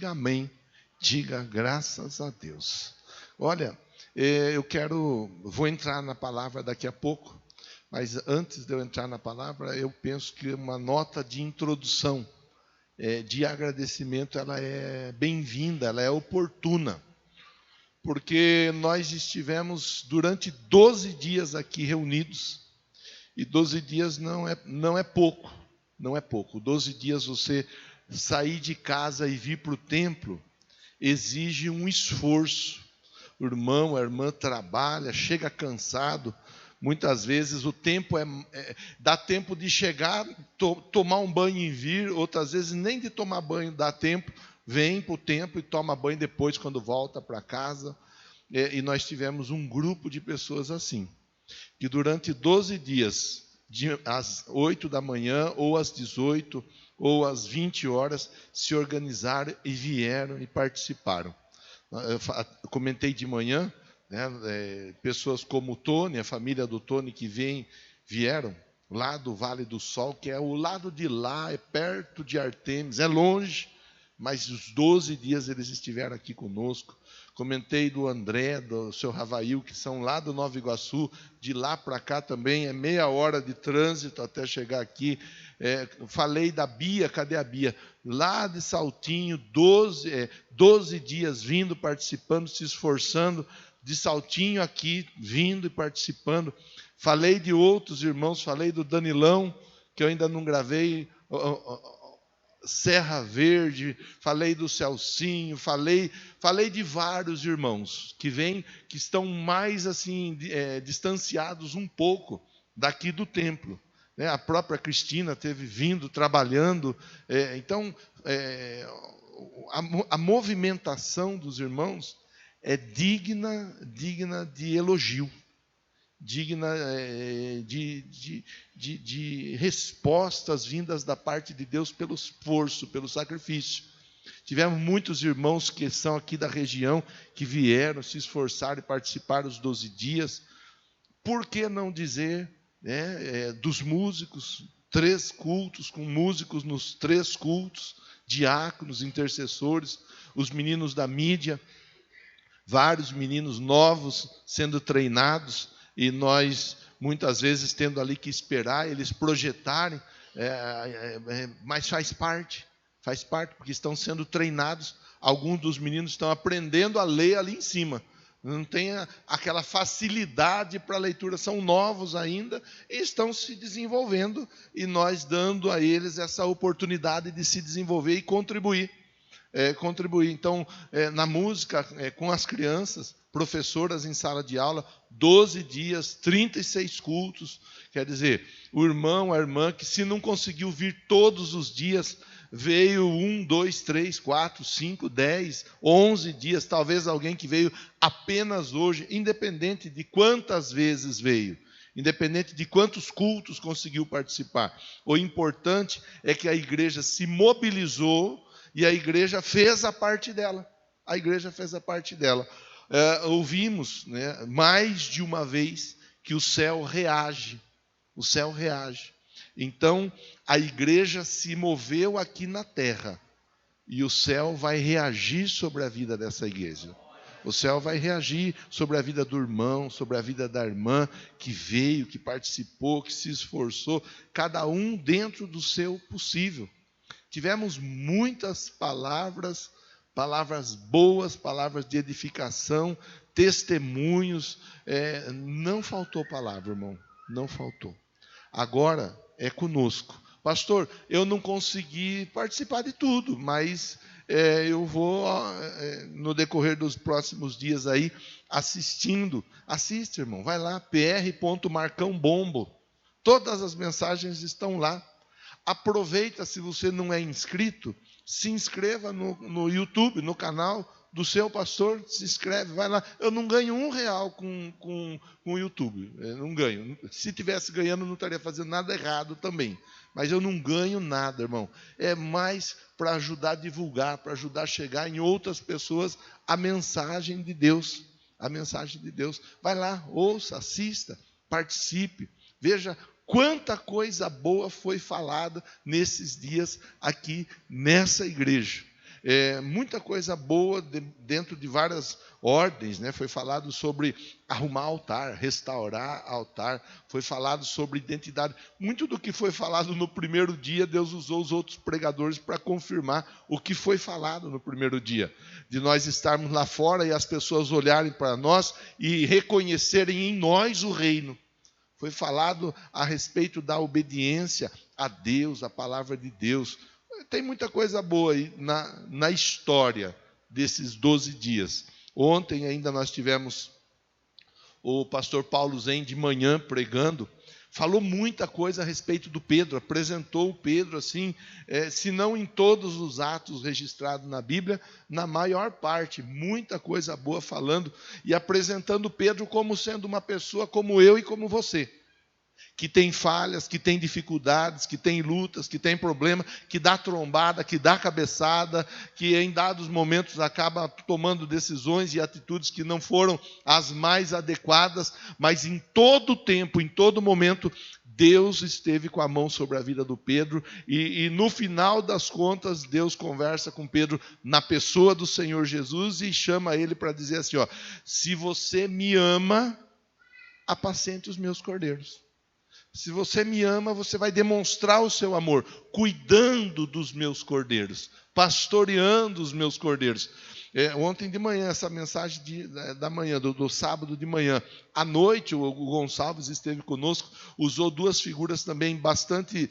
diga amém. Diga graças a Deus. Olha, vou entrar na palavra daqui a pouco, mas antes de eu entrar na palavra, eu penso que uma nota de introdução, de agradecimento, ela é bem-vinda, ela é oportuna, porque nós estivemos durante 12 dias aqui reunidos, e 12 dias não é pouco, não é pouco. 12 dias você sair de casa e vir para o templo exige um esforço. O irmão, a irmã trabalha, chega cansado. Muitas vezes o tempo dá tempo de chegar, tomar um banho e vir. Outras vezes nem de tomar banho dá tempo. Vem para o templo e toma banho depois quando volta para casa. E nós tivemos um grupo de pessoas assim, que durante 12 dias, às 8 da manhã, ou às 18, ou às 20 horas, se organizaram e vieram e participaram. Eu comentei de manhã, né, pessoas como o Tony, a família do Tony, que vieram lá do Vale do Sol, que é o lado de lá, é perto de Artemis, é longe, mas os 12 dias eles estiveram aqui conosco. Comentei do André, do seu Ravail, que são lá do Nova Iguaçu, de lá para cá também, é meia hora de trânsito até chegar aqui. Falei da Bia, cadê a Bia? Lá de Saltinho, 12 dias vindo, participando, se esforçando, de Saltinho aqui, vindo e participando. Falei de outros irmãos, falei do Danilão, que eu ainda não gravei, Serra Verde, falei do Celcinho, falei de vários irmãos que estão mais assim distanciados um pouco daqui do templo, né? A própria Cristina teve vindo trabalhando, então a movimentação dos irmãos é digna de elogio, digna de respostas vindas da parte de Deus pelo esforço, pelo sacrifício. Tivemos muitos irmãos que são aqui da região, que vieram, se esforçaram e participaram dos 12 dias. Por que não dizer, né, dos músicos, 3 cultos, com músicos nos 3 cultos, diáconos, intercessores, os meninos da mídia, vários meninos novos sendo treinados, e nós, muitas vezes, tendo ali que esperar eles projetarem, mas faz parte, porque estão sendo treinados. Alguns dos meninos estão aprendendo a ler ali em cima, não tem aquela facilidade para a leitura, são novos ainda, e estão se desenvolvendo, e nós dando a eles essa oportunidade de se desenvolver e contribuir. Então, na música, com as crianças, professoras em sala de aula, 12 dias, 36 cultos. Quer dizer, o irmão, a irmã, que se não conseguiu vir todos os dias, veio 1, 2, 3, 4, 5, 10, 11 dias, talvez alguém que veio apenas hoje, independente de quantas vezes veio, independente de quantos cultos conseguiu participar. O importante é que a igreja se mobilizou e a igreja fez a parte dela. Ouvimos, né, mais de uma vez que o céu reage. Então, a igreja se moveu aqui na terra e o céu vai reagir sobre a vida dessa igreja. O céu vai reagir sobre a vida do irmão, sobre a vida da irmã que veio, que participou, que se esforçou, cada um dentro do seu possível. Tivemos muitas palavras boas, palavras de edificação, testemunhos. Não faltou palavra, irmão, não faltou. Agora é conosco. Pastor, eu não consegui participar de tudo, mas eu vou, no decorrer dos próximos dias aí, assistindo. Assiste, irmão, vai lá, pr.marcãobombo. Todas as mensagens estão lá. Aproveita, se você não é inscrito, se inscreva no YouTube, no canal do seu pastor, se inscreve, vai lá. Eu não ganho R$1 com o YouTube, eu não ganho. Se tivesse ganhando, não estaria fazendo nada errado também. Mas eu não ganho nada, irmão. É mais para ajudar a divulgar, para ajudar a chegar em outras pessoas a mensagem de Deus. A mensagem de Deus. Vai lá, ouça, assista, participe, veja quanta coisa boa foi falada nesses dias aqui nessa igreja. muita coisa boa dentro de várias ordens, né? Foi falado sobre arrumar altar, restaurar altar, foi falado sobre identidade. Muito do que foi falado no primeiro dia, Deus usou os outros pregadores para confirmar o que foi falado no primeiro dia. De nós estarmos lá fora e as pessoas olharem para nós e reconhecerem em nós o reino. Foi falado a respeito da obediência a Deus, a palavra de Deus. Tem muita coisa boa aí na história desses 12 dias. Ontem ainda nós tivemos o pastor Paulo Zen de manhã pregando, falou muita coisa a respeito do Pedro, apresentou o Pedro assim, se não em todos os atos registrados na Bíblia, na maior parte, muita coisa boa falando e apresentando Pedro como sendo uma pessoa como eu e como você, que tem falhas, que tem dificuldades, que tem lutas, que tem problema, que dá trombada, que dá cabeçada, que em dados momentos acaba tomando decisões e atitudes que não foram as mais adequadas, mas em todo tempo, em todo momento, Deus esteve com a mão sobre a vida do Pedro e no final das contas, Deus conversa com Pedro na pessoa do Senhor Jesus e chama ele para dizer assim, ó, se você me ama, apacente os meus cordeiros. Se você me ama, você vai demonstrar o seu amor, cuidando dos meus cordeiros, pastoreando os meus cordeiros. Ontem de manhã, essa mensagem da manhã, do sábado de manhã, à noite, o Gonçalves esteve conosco, usou duas figuras também bastante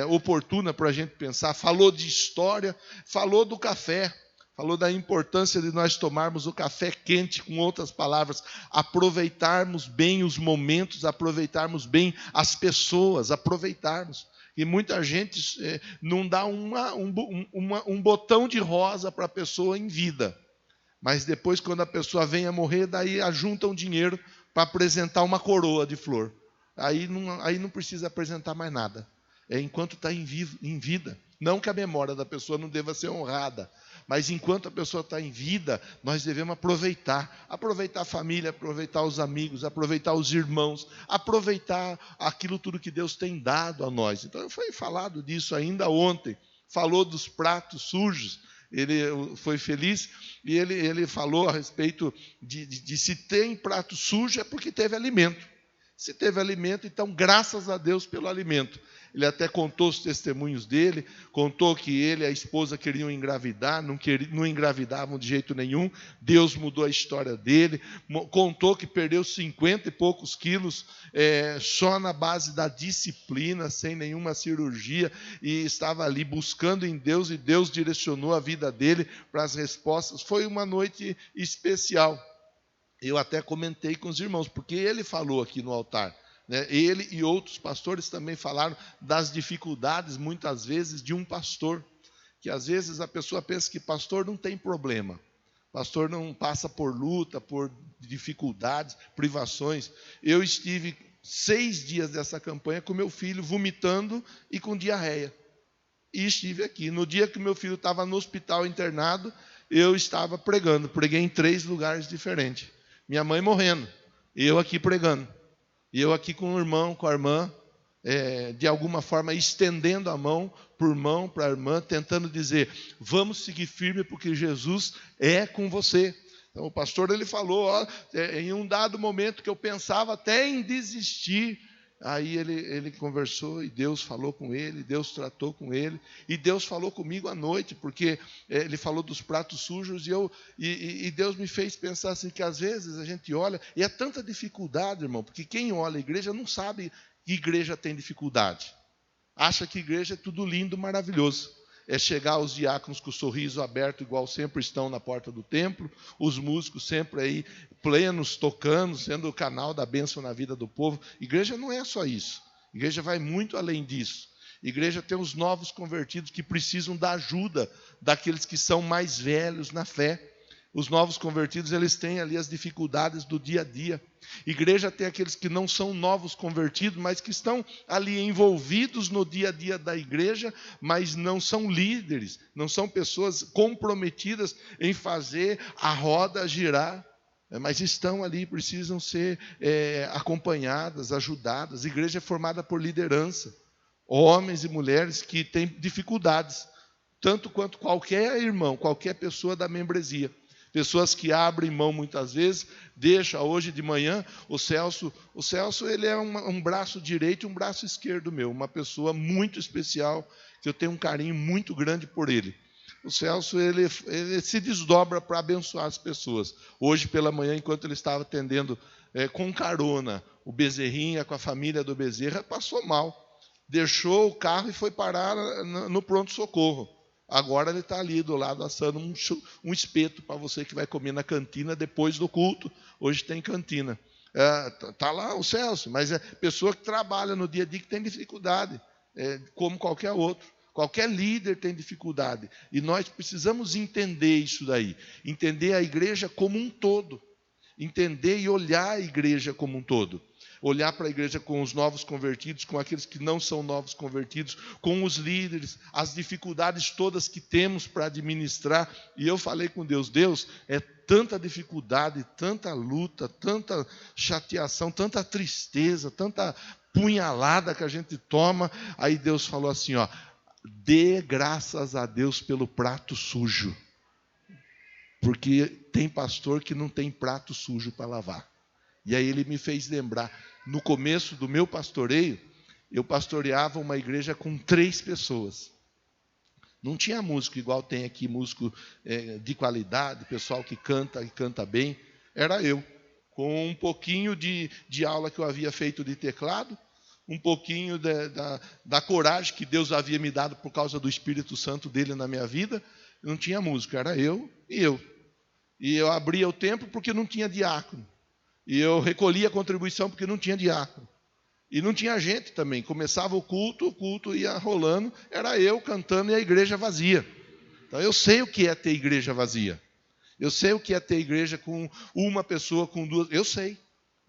oportunas para a gente pensar, falou de história, falou do café. Falou da importância de nós tomarmos o café quente, com outras palavras, aproveitarmos bem os momentos, aproveitarmos bem as pessoas, aproveitarmos. E muita gente não dá um botão de rosa para a pessoa em vida. Mas depois, quando a pessoa vem a morrer, daí ajuntam dinheiro para apresentar uma coroa de flor. Aí não precisa apresentar mais nada. Enquanto está em vida. Não que a memória da pessoa não deva ser honrada, mas enquanto a pessoa está em vida, nós devemos aproveitar a família, aproveitar os amigos, aproveitar os irmãos, aproveitar aquilo tudo que Deus tem dado a nós. Então, foi falado disso ainda ontem, falou dos pratos sujos, ele foi feliz e ele falou a respeito de se tem prato sujo é porque teve alimento. Se teve alimento, então graças a Deus pelo alimento. Ele até contou os testemunhos dele, contou que ele e a esposa queriam engravidar, não engravidavam de jeito nenhum, Deus mudou a história dele, contou que perdeu 50 e poucos quilos só na base da disciplina, sem nenhuma cirurgia, e estava ali buscando em Deus, e Deus direcionou a vida dele para as respostas. Foi uma noite especial. Eu até comentei com os irmãos, porque ele falou aqui no altar, né? Ele e outros pastores também falaram das dificuldades, muitas vezes, de um pastor. Que às vezes a pessoa pensa que pastor não tem problema. Pastor não passa por luta, por dificuldades, privações. Eu estive 6 dias dessa campanha com meu filho vomitando e com diarreia. E estive aqui. No dia que meu filho estava no hospital internado, eu estava pregando. Preguei em 3 lugares diferentes. Minha mãe morrendo, eu aqui pregando. E eu aqui com o irmão, com a irmã, de alguma forma estendendo a mão para a irmã, tentando dizer, vamos seguir firme porque Jesus é com você. Então o pastor ele falou, em um dado momento que eu pensava até em desistir, aí ele conversou e Deus falou com ele, Deus tratou com ele, e Deus falou comigo à noite, porque ele falou dos pratos sujos, e Deus me fez pensar assim, que às vezes a gente olha, e é tanta dificuldade, irmão, porque quem olha a igreja não sabe que igreja tem dificuldade, acha que igreja é tudo lindo, maravilhoso. É chegar os diáconos com o sorriso aberto, igual sempre estão na porta do templo, os músicos sempre aí plenos, tocando, sendo o canal da bênção na vida do povo. Igreja não é só isso. Igreja vai muito além disso. Igreja tem os novos convertidos que precisam da ajuda daqueles que são mais velhos na fé. Os novos convertidos, eles têm ali as dificuldades do dia a dia. Igreja tem aqueles que não são novos convertidos, mas que estão ali envolvidos no dia a dia da igreja, mas não são líderes, não são pessoas comprometidas em fazer a roda girar, mas estão ali, precisam ser acompanhadas, ajudadas. A igreja é formada por liderança, homens e mulheres que têm dificuldades. tanto quanto qualquer irmão, qualquer pessoa da membresia. Pessoas que abrem mão muitas vezes, deixa hoje de manhã, o Celso ele é um braço direito e um braço esquerdo meu, uma pessoa muito especial, que eu tenho um carinho muito grande por ele. O Celso, ele se desdobra para abençoar as pessoas. Hoje pela manhã, enquanto ele estava atendendo com carona o Bezerrinha, com a família do Bezerra, passou mal. Deixou o carro e foi parar no pronto-socorro. Agora ele está ali do lado assando um espeto para você que vai comer na cantina depois do culto. Hoje tem cantina. Está lá o Celso, mas é pessoa que trabalha no dia a dia que tem dificuldade, como qualquer outro. Qualquer líder tem dificuldade. E nós precisamos entender isso daí. Entender a igreja como um todo. Entender e olhar a igreja como um todo. Olhar para a igreja com os novos convertidos, com aqueles que não são novos convertidos, com os líderes, as dificuldades todas que temos para administrar. E eu falei com Deus, é tanta dificuldade, tanta luta, tanta chateação, tanta tristeza, tanta punhalada que a gente toma. Aí Deus falou assim, dê graças a Deus pelo prato sujo. Porque tem pastor que não tem prato sujo para lavar. E aí ele me fez lembrar, no começo do meu pastoreio, eu pastoreava uma igreja com 3 pessoas. Não tinha músico igual tem aqui, músico de qualidade, pessoal que canta e canta bem. Era eu, com um pouquinho de aula que eu havia feito de teclado, um pouquinho da coragem que Deus havia me dado por causa do Espírito Santo dele na minha vida. Não tinha músico, era eu e eu. E eu abria o templo porque não tinha diácono. E eu recolhia a contribuição porque não tinha diácono. E não tinha gente também. Começava o culto ia rolando, era eu cantando e a igreja vazia. Então eu sei o que é ter igreja vazia. Eu sei o que é ter igreja com uma pessoa, com 2. Eu sei.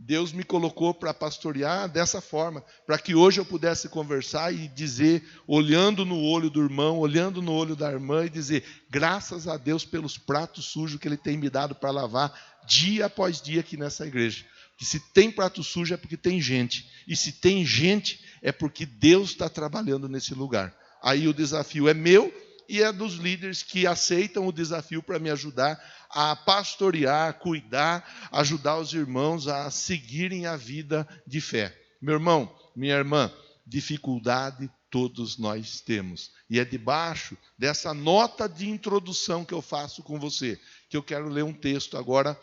Deus me colocou para pastorear dessa forma, para que hoje eu pudesse conversar e dizer, olhando no olho do irmão, olhando no olho da irmã, e dizer, graças a Deus pelos pratos sujos que Ele tem me dado para lavar dia após dia aqui nessa igreja. Que se tem prato sujo é porque tem gente, e se tem gente é porque Deus está trabalhando nesse lugar. Aí o desafio é meu e é dos líderes que aceitam o desafio para me ajudar a pastorear, cuidar, ajudar os irmãos a seguirem a vida de fé. Meu irmão, minha irmã, dificuldade todos nós temos. E é debaixo dessa nota de introdução que eu faço com você, que eu quero ler um texto agora,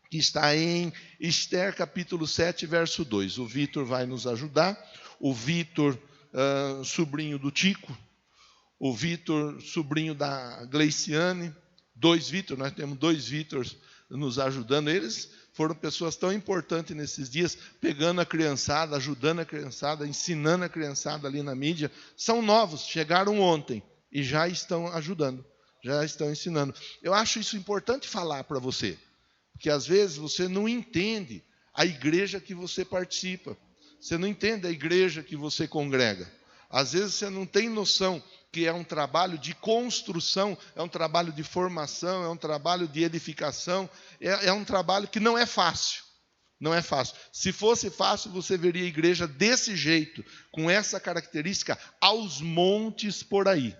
que está em Esther capítulo 7, verso 2. O Vitor vai nos ajudar. O Vitor, sobrinho do Tico. O Vitor, sobrinho da Gleiciane. 2 Vitor, nós temos 2 Vitors nos ajudando. Eles foram pessoas tão importantes nesses dias, pegando a criançada, ajudando a criançada, ensinando a criançada ali na mídia. São novos, chegaram ontem e já estão ajudando, já estão ensinando. Eu acho isso importante falar para você, porque às vezes você não entende a igreja que você participa, você não entende a igreja que você congrega. Às vezes você não tem noção que é um trabalho de construção, é um trabalho de formação, é um trabalho de edificação, é um trabalho que não é fácil. Não é fácil. Se fosse fácil, você veria a igreja desse jeito, com essa característica, aos montes por aí.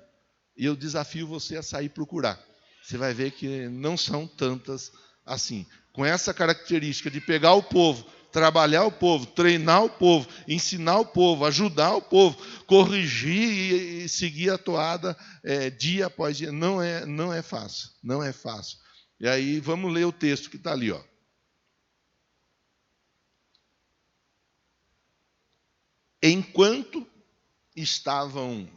E eu desafio você a sair procurar. Você vai ver que não são tantas assim. Com essa característica de pegar o povo, trabalhar o povo, treinar o povo, ensinar o povo, ajudar o povo, corrigir e seguir a toada dia após dia. Não é fácil, não é fácil. E aí vamos ler o texto que está ali, ó. Enquanto estavam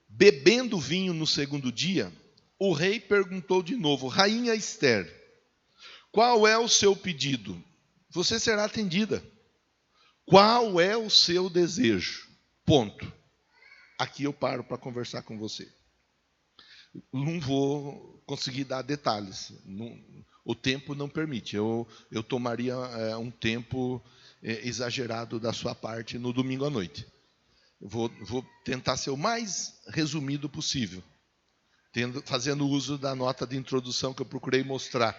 bebendo vinho no segundo dia, o rei perguntou de novo: Rainha Esther, qual é o seu pedido? Você será atendida. Qual é o seu desejo? Ponto. Aqui eu paro para conversar com você. Não vou conseguir dar detalhes. O tempo não permite. Eu tomaria um tempo exagerado da sua parte no domingo à noite. Eu vou tentar ser o mais resumido possível, fazendo uso da nota de introdução que eu procurei mostrar.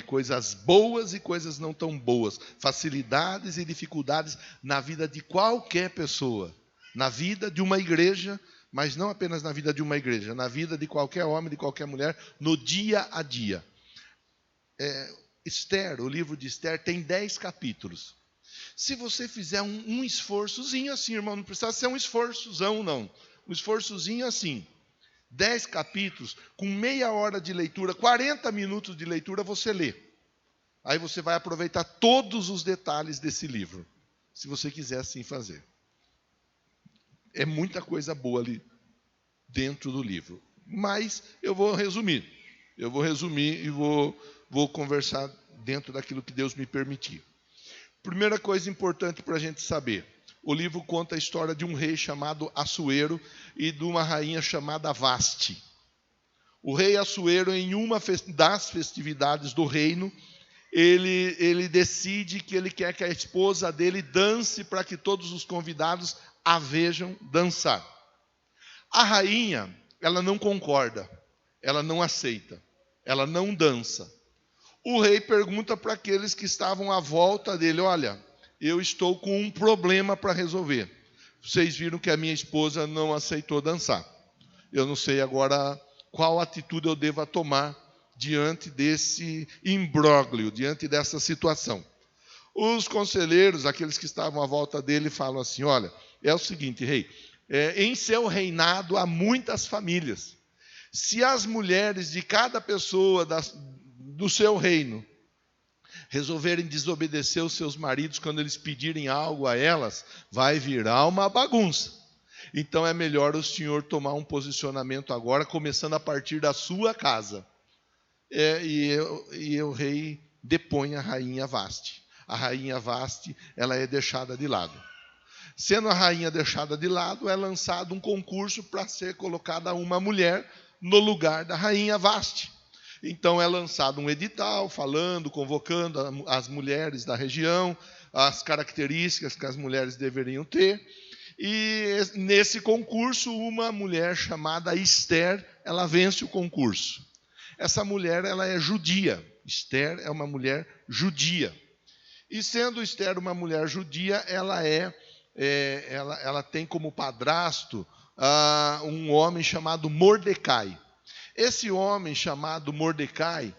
Coisas boas e coisas não tão boas, facilidades e dificuldades na vida de qualquer pessoa, na vida de uma igreja, mas não apenas na vida de uma igreja, na vida de qualquer homem, de qualquer mulher, no dia a dia. Esther, o livro de Esther, tem 10 capítulos. Se você fizer um esforçozinho assim, irmão, não precisa ser um esforçozão, não. Um esforçozinho assim. 10 capítulos, com meia hora de leitura, 40 minutos de leitura, você lê. Aí você vai aproveitar todos os detalhes desse livro, se você quiser assim fazer. É muita coisa boa ali dentro do livro. Mas eu vou resumir. E vou conversar dentro daquilo que Deus me permitir. Primeira coisa importante para a gente saber. O livro conta a história de um rei chamado Assuero e de uma rainha chamada Vaste. O rei Assuero, em uma das festividades do reino, ele decide que ele quer que a esposa dele dance para que todos os convidados a vejam dançar. A rainha, ela não concorda, ela não aceita, ela não dança. O rei pergunta para aqueles que estavam à volta dele: olha, eu estou com um problema para resolver. Vocês viram que a minha esposa não aceitou dançar. Eu não sei agora qual atitude eu devo tomar diante desse imbróglio, diante dessa situação. Os conselheiros, aqueles que estavam à volta dele, falam assim: olha, é o seguinte, rei, em seu reinado há muitas famílias. Se as mulheres de cada pessoa do seu reino resolverem desobedecer os seus maridos quando eles pedirem algo a elas, vai virar uma bagunça. Então é melhor o senhor tomar um posicionamento agora, começando a partir da sua casa. E o rei depõe a rainha Vaste. A rainha Vaste, ela é deixada de lado. Sendo a rainha deixada de lado, é lançado um concurso para ser colocada uma mulher no lugar da rainha Vaste. Então é lançado um edital falando, convocando as mulheres da região, as características que as mulheres deveriam ter. E nesse concurso, uma mulher chamada Esther, ela vence o concurso. Essa mulher, ela é judia. Esther é uma mulher judia. E sendo Esther uma mulher judia, ela tem como padrasto um homem chamado Mordecai. Esse homem chamado Mordecai,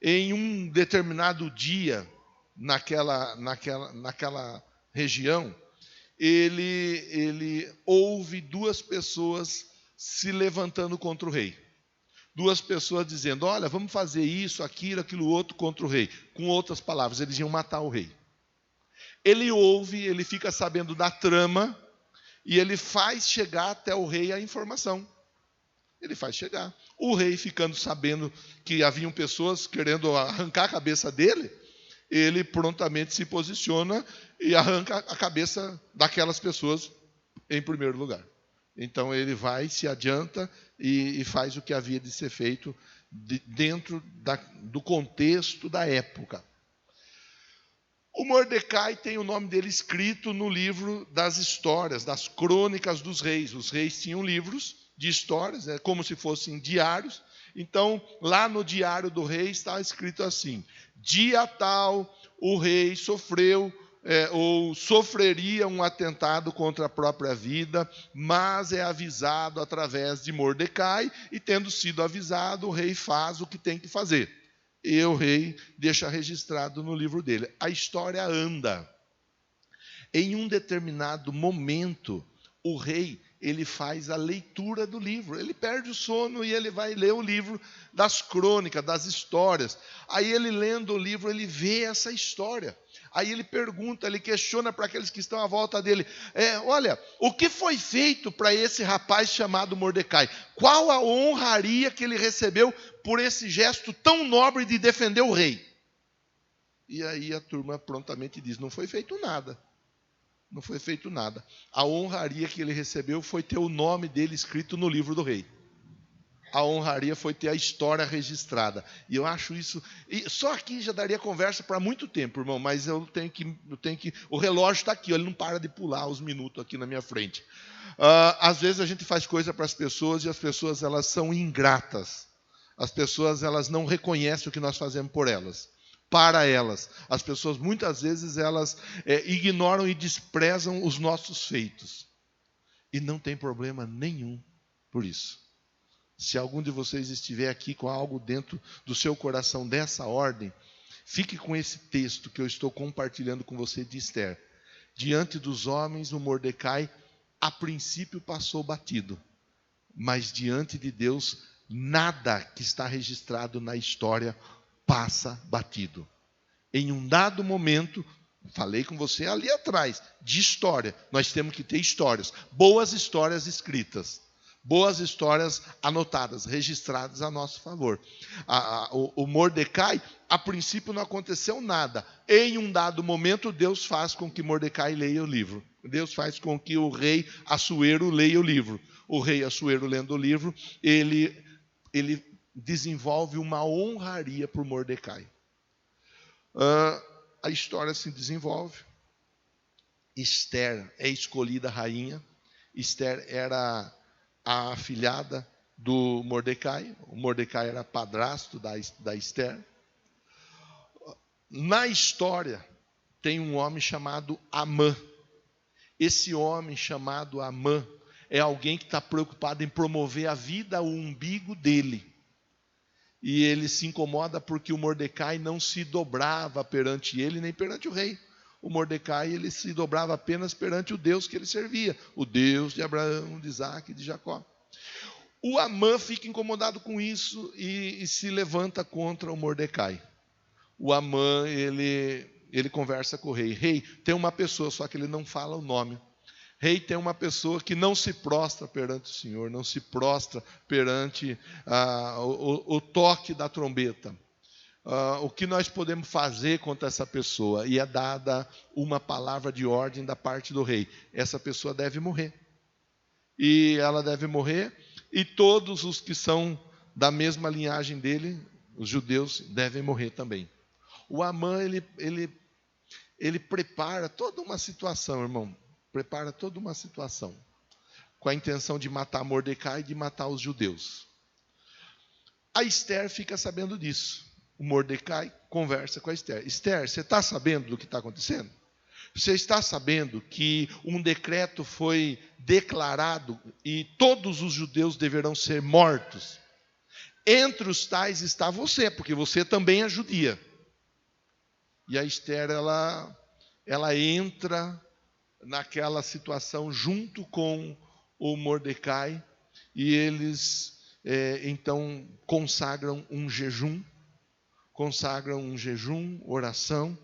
em um determinado dia, naquela região, ele ouve duas pessoas se levantando contra o rei. Duas pessoas dizendo: olha, vamos fazer isso, aquilo outro contra o rei. Com outras palavras, eles iam matar o rei. Ele ouve, ele fica sabendo da trama e ele faz chegar até o rei a informação. Ele faz chegar. O rei, ficando sabendo que haviam pessoas querendo arrancar a cabeça dele, ele prontamente se posiciona e arranca a cabeça daquelas pessoas em primeiro lugar. Então ele vai, se adianta e faz o que havia de ser feito dentro do contexto da época. O Mordecai tem o nome dele escrito no livro das histórias, das crônicas dos reis. Os reis tinham livros de histórias, como se fossem diários. Então, lá no diário do rei está escrito assim: dia tal, o rei sofreu ou sofreria um atentado contra a própria vida, mas é avisado através de Mordecai, e tendo sido avisado, o rei faz o que tem que fazer. E o rei deixa registrado no livro dele. A história anda. Em um determinado momento, o rei, ele faz a leitura do livro. Ele perde o sono e ele vai ler o livro das crônicas, das histórias. Aí ele, lendo o livro, ele vê essa história. Aí ele pergunta, ele questiona para aqueles que estão à volta dele: olha, o que foi feito para esse rapaz chamado Mordecai? Qual a honraria que ele recebeu por esse gesto tão nobre de defender o rei? E aí a turma prontamente diz: não foi feito nada. Não foi feito nada. A honraria que ele recebeu foi ter o nome dele escrito no livro do rei. A honraria foi ter a história registrada. E eu acho isso... E só aqui já daria conversa para muito tempo, irmão, mas eu tenho que... O relógio está aqui, ele não para de pular os minutos aqui na minha frente. Às vezes a gente faz coisa para as pessoas e as pessoas, elas são ingratas. As pessoas, elas não reconhecem o que nós fazemos por elas. Para elas. As pessoas, muitas vezes, elas ignoram e desprezam os nossos feitos. E não tem problema nenhum por isso. Se algum de vocês estiver aqui com algo dentro do seu coração dessa ordem, fique com esse texto que eu estou compartilhando com você de Esther. Diante dos homens, o Mordecai, a princípio, passou batido. Mas diante de Deus, nada que está registrado na história passa batido. Em um dado momento, falei com você ali atrás, de história. Nós temos que ter histórias, boas histórias escritas, boas histórias anotadas, registradas a nosso favor. O Mordecai, a princípio não aconteceu nada. Em um dado momento, Deus faz com que Mordecai leia o livro. Deus faz com que o rei Assuero leia o livro. O rei Assuero, lendo o livro, ele desenvolve uma honraria por Mordecai. A história se desenvolve. Esther é escolhida rainha. Esther era a afilhada do Mordecai. O Mordecai era padrasto da Esther. Na história, tem um homem chamado Amã. Esse homem chamado Amã é alguém que está preocupado em promover a vida, o umbigo dele. E ele se incomoda porque o Mordecai não se dobrava perante ele, nem perante o rei. O Mordecai, ele se dobrava apenas perante o Deus que ele servia, o Deus de Abraão, de Isaac e de Jacó. O Amã fica incomodado com isso e se levanta contra o Mordecai. O Amã, ele conversa com o rei. Rei, tem uma pessoa, só que ele não fala o nome. Rei, tem uma pessoa que não se prostra perante o Senhor, não se prostra perante o toque da trombeta. O que nós podemos fazer contra essa pessoa? E é dada uma palavra de ordem da parte do rei. Essa pessoa deve morrer. E ela deve morrer, e todos os que são da mesma linhagem dele, os judeus, devem morrer também. O Amã, ele prepara toda uma situação, irmão. Prepara toda uma situação com a intenção de matar Mordecai e de matar os judeus. A Esther fica sabendo disso. O Mordecai conversa com a Esther. Esther, você está sabendo do que está acontecendo? Você está sabendo que um decreto foi declarado e todos os judeus deverão ser mortos? Entre os tais está você, porque você também é judia. E a Esther, ela entra naquela situação junto com o Mordecai, e eles então consagram um jejum, oração,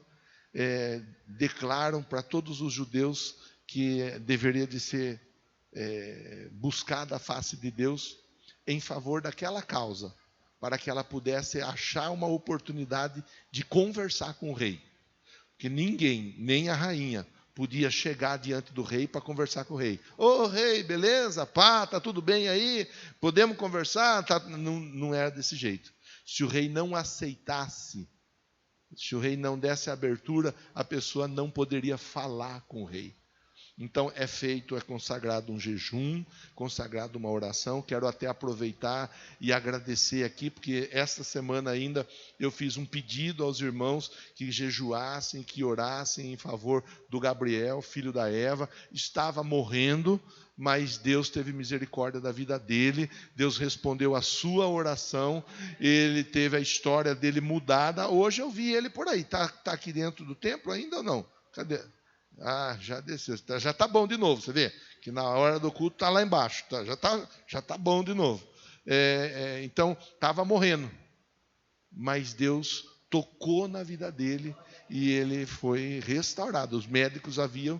declaram para todos os judeus que deveria de ser buscada a face de Deus em favor daquela causa, para que ela pudesse achar uma oportunidade de conversar com o rei. Porque ninguém, nem a rainha, podia chegar diante do rei para conversar com o rei. Ô rei, beleza? Pá, tá tudo bem aí? Podemos conversar? Tá, não era desse jeito. Se o rei não aceitasse, se o rei não desse abertura, a pessoa não poderia falar com o rei. Então é consagrado um jejum, consagrado uma oração. Quero até aproveitar e agradecer aqui, porque esta semana ainda eu fiz um pedido aos irmãos que jejuassem, que orassem em favor do Gabriel, filho da Eva. Estava morrendo, mas Deus teve misericórdia da vida dele. Deus respondeu a sua oração. Ele teve a história dele mudada. Hoje eu vi ele por aí. Está aqui dentro do templo ainda ou não? Cadê? Já desceu, já está bom de novo, você vê? Que na hora do culto está lá embaixo, já está bom de novo. Então, estava morrendo, mas Deus tocou na vida dele e ele foi restaurado. Os médicos haviam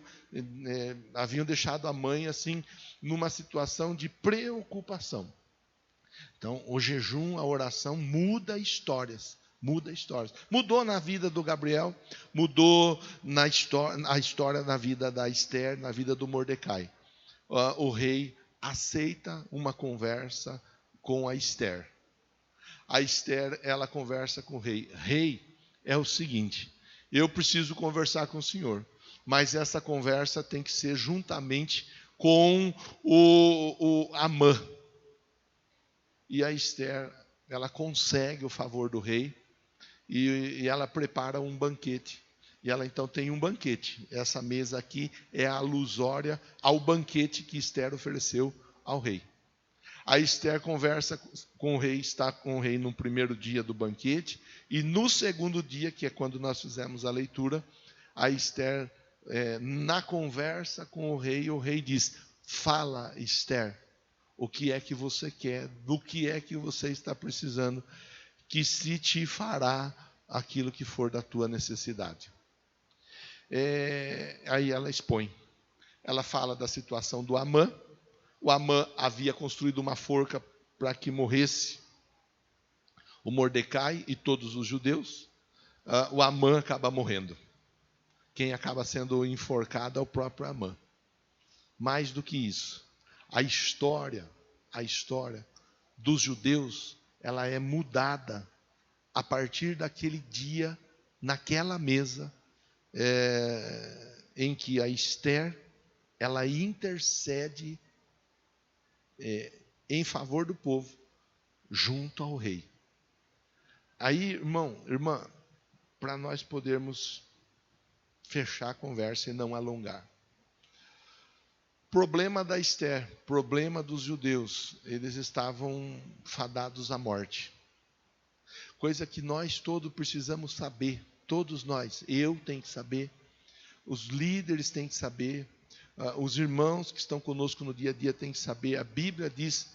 deixado a mãe assim, numa situação de preocupação. Então, o jejum, a oração muda histórias. Mudou na vida do Gabriel, mudou a história na vida da Esther, na vida do Mordecai. O rei aceita uma conversa com a Esther. A Esther, ela conversa com o rei. Rei, é o seguinte, eu preciso conversar com o senhor, mas essa conversa tem que ser juntamente com o Amã. E a Esther, ela consegue o favor do rei, e ela prepara um banquete. E ela então tem um banquete. Essa mesa aqui é alusória ao banquete que Esther ofereceu ao rei. A Esther conversa com o rei, está com o rei no primeiro dia do banquete, e no segundo dia, que é quando nós fizemos a leitura, a Esther, na conversa com o rei diz: fala, Esther, o que é que você quer, do que é que você está precisando, que se te fará aquilo que for da tua necessidade. Aí ela expõe. Ela fala da situação do Amã. O Amã havia construído uma forca para que morresse o Mordecai e todos os judeus. O Amã acaba morrendo. Quem acaba sendo enforcado é o próprio Amã. Mais do que isso, a história dos judeus, ela é mudada a partir daquele dia, naquela mesa, em que a Esther, ela intercede em favor do povo, junto ao rei. Aí, irmã, para nós podermos fechar a conversa e não alongar. Problema da Esther, problema dos judeus, eles estavam fadados à morte. Coisa que nós todos precisamos saber, todos nós, eu tenho que saber, os líderes têm que saber, os irmãos que estão conosco no dia a dia têm que saber. A Bíblia diz: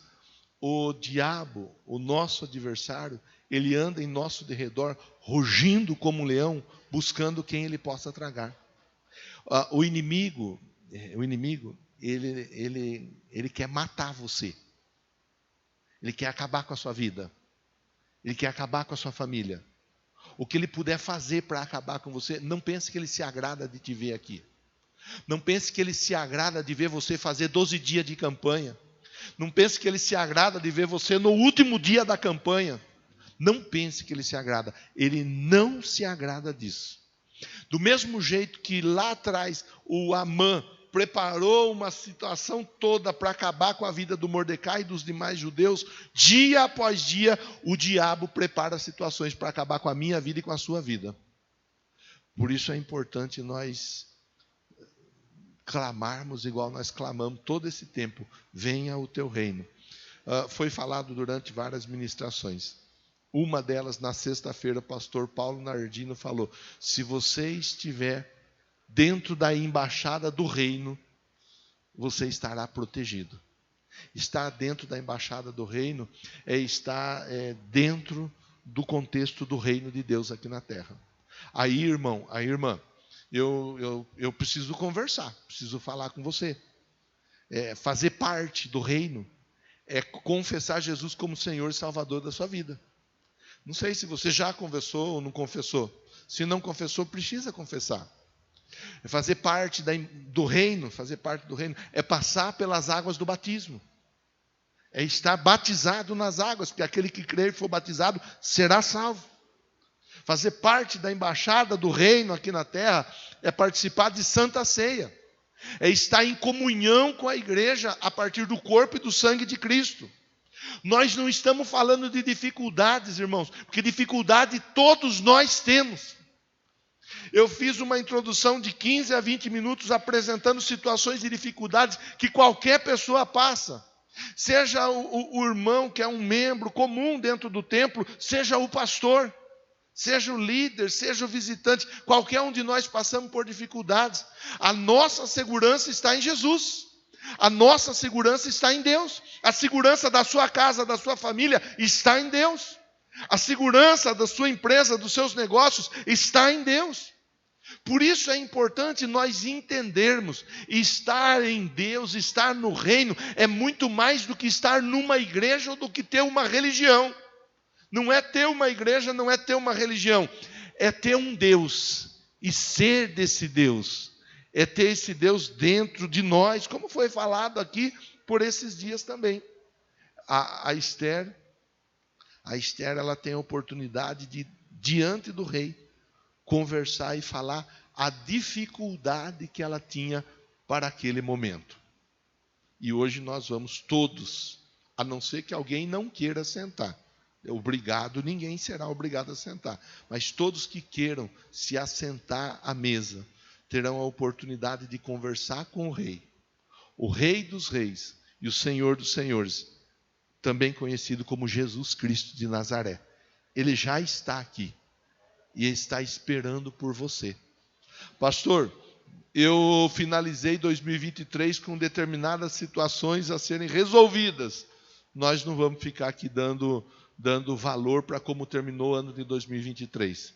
o diabo, o nosso adversário, ele anda em nosso derredor, rugindo como um leão, buscando quem ele possa tragar. O inimigo, ele quer matar você. Ele quer acabar com a sua vida. Ele quer acabar com a sua família. O que ele puder fazer para acabar com você, não pense que ele se agrada de te ver aqui. Não pense que ele se agrada de ver você fazer 12 dias de campanha. Não pense que ele se agrada de ver você no último dia da campanha. Não pense que ele se agrada. Ele não se agrada disso. Do mesmo jeito que lá atrás o Amã preparou uma situação toda para acabar com a vida do Mordecai e dos demais judeus, dia após dia o diabo prepara situações para acabar com a minha vida e com a sua vida. Por isso é importante nós clamarmos igual nós clamamos todo esse tempo: venha o teu reino. Foi falado durante várias ministrações. Uma delas, na sexta-feira, o pastor Paulo Nardino falou: se você estiver dentro da embaixada do reino, você estará protegido. Estar dentro da embaixada do reino é estar dentro do contexto do reino de Deus aqui na terra. Aí, irmão, aí, irmã, eu preciso conversar, preciso falar com você. Fazer parte do reino é confessar Jesus como Senhor e Salvador da sua vida. Não sei se você já confessou ou não confessou. Se não confessou, precisa confessar. Fazer parte do reino é passar pelas águas do batismo. É estar batizado nas águas, porque aquele que crer e for batizado será salvo. Fazer parte da embaixada do reino aqui na terra é participar de Santa Ceia. É estar em comunhão com a igreja a partir do corpo e do sangue de Cristo. Nós não estamos falando de dificuldades, irmãos, porque dificuldade todos nós temos. Eu fiz uma introdução de 15 a 20 minutos apresentando situações de dificuldades que qualquer pessoa passa. Seja o irmão que é um membro comum dentro do templo, seja o pastor, seja o líder, seja o visitante, qualquer um de nós passamos por dificuldades. A nossa segurança está em Jesus. A nossa segurança está em Deus. A segurança da sua casa, da sua família está em Deus. A segurança da sua empresa, dos seus negócios está em Deus. Por isso é importante nós entendermos: estar em Deus, estar no reino, é muito mais do que estar numa igreja ou do que ter uma religião. Não é ter uma igreja, não é ter uma religião. É ter um Deus e ser desse Deus. É ter esse Deus dentro de nós, como foi falado aqui por esses dias também. A Esther, ela tem a oportunidade de, diante do rei, conversar e falar a dificuldade que ela tinha para aquele momento. E hoje nós vamos todos, a não ser que alguém não queira sentar. Ninguém será obrigado a sentar. Mas todos que queiram se assentar à mesa terão a oportunidade de conversar com o Rei dos Reis e o Senhor dos Senhores, também conhecido como Jesus Cristo de Nazaré. Ele já está aqui e está esperando por você. Pastor, eu finalizei 2023 com determinadas situações a serem resolvidas. Nós não vamos ficar aqui dando valor para como terminou o ano de 2023.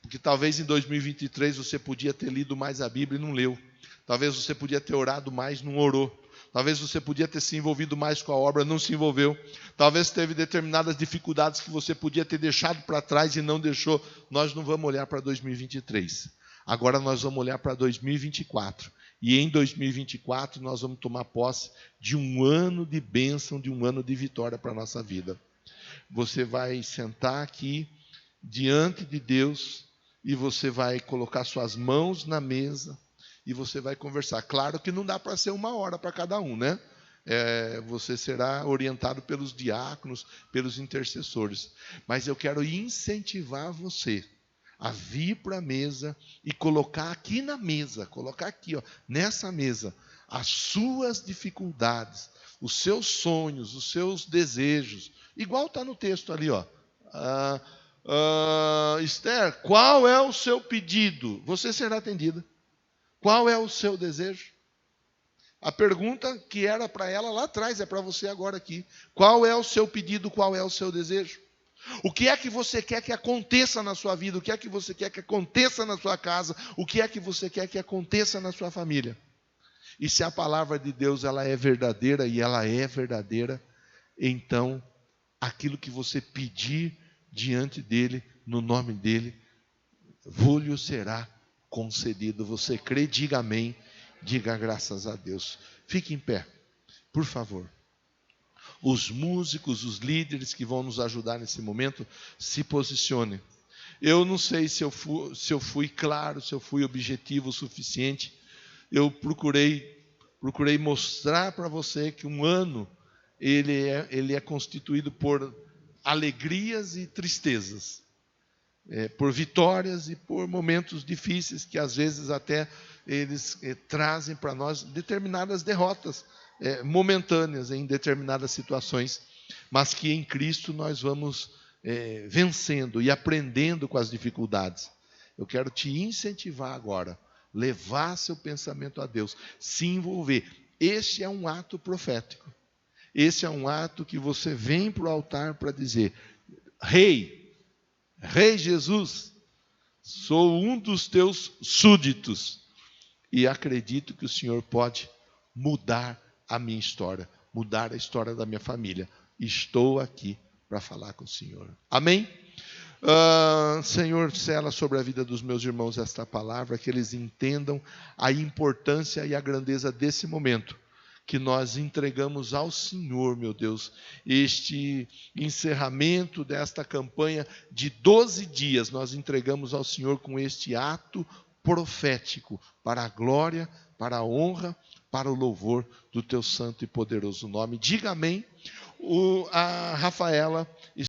Porque talvez em 2023 você podia ter lido mais a Bíblia e não leu. Talvez você podia ter orado mais e não orou. Talvez você podia ter se envolvido mais com a obra, não se envolveu. Talvez teve determinadas dificuldades que você podia ter deixado para trás e não deixou. Nós não vamos olhar para 2023. Agora nós vamos olhar para 2024. E em 2024 nós vamos tomar posse de um ano de bênção, de um ano de vitória para a nossa vida. Você vai sentar aqui diante de Deus e você vai colocar suas mãos na mesa e você vai conversar. Claro que não dá para ser 1 hora para cada um, né? Você será orientado pelos diáconos, pelos intercessores. Mas eu quero incentivar você a vir para a mesa e colocar aqui na mesa, colocar aqui, ó, nessa mesa, as suas dificuldades, os seus sonhos, os seus desejos. Igual está no texto ali, ó. Esther, qual é o seu pedido? Você será atendida. Qual é o seu desejo? A pergunta que era para ela lá atrás é para você agora aqui. Qual é o seu pedido? Qual é o seu desejo? O que é que você quer que aconteça na sua vida? O que é que você quer que aconteça na sua casa? O que é que você quer que aconteça na sua família? E se a palavra de Deus ela é verdadeira, e ela é verdadeira, então aquilo que você pedir diante dele, no nome dele, vou-lhe será concedido. Você crê, diga amém, diga graças a Deus. Fique em pé, por favor. Os músicos, os líderes que vão nos ajudar nesse momento, se posicionem. Eu não sei se eu fui claro, se eu fui objetivo o suficiente. Eu procurei mostrar para você que um ano ele é constituído por alegrias e tristezas, por vitórias e por momentos difíceis que às vezes até eles trazem para nós determinadas derrotas momentâneas em determinadas situações, mas que em Cristo nós vamos vencendo e aprendendo com as dificuldades. Eu quero te incentivar agora, levar seu pensamento a Deus, se envolver. Este é um ato profético. Esse é um ato que você vem para o altar para dizer: Rei Jesus, sou um dos teus súditos e acredito que o Senhor pode mudar a minha história, mudar a história da minha família. Estou aqui para falar com o Senhor. Amém? Senhor, sela sobre a vida dos meus irmãos esta palavra, que eles entendam a importância e a grandeza desse momento que nós entregamos ao Senhor, meu Deus, este encerramento desta campanha de 12 dias, nós entregamos ao Senhor com este ato profético, para a glória, para a honra, para o louvor do teu santo e poderoso nome. Diga amém. A Rafaela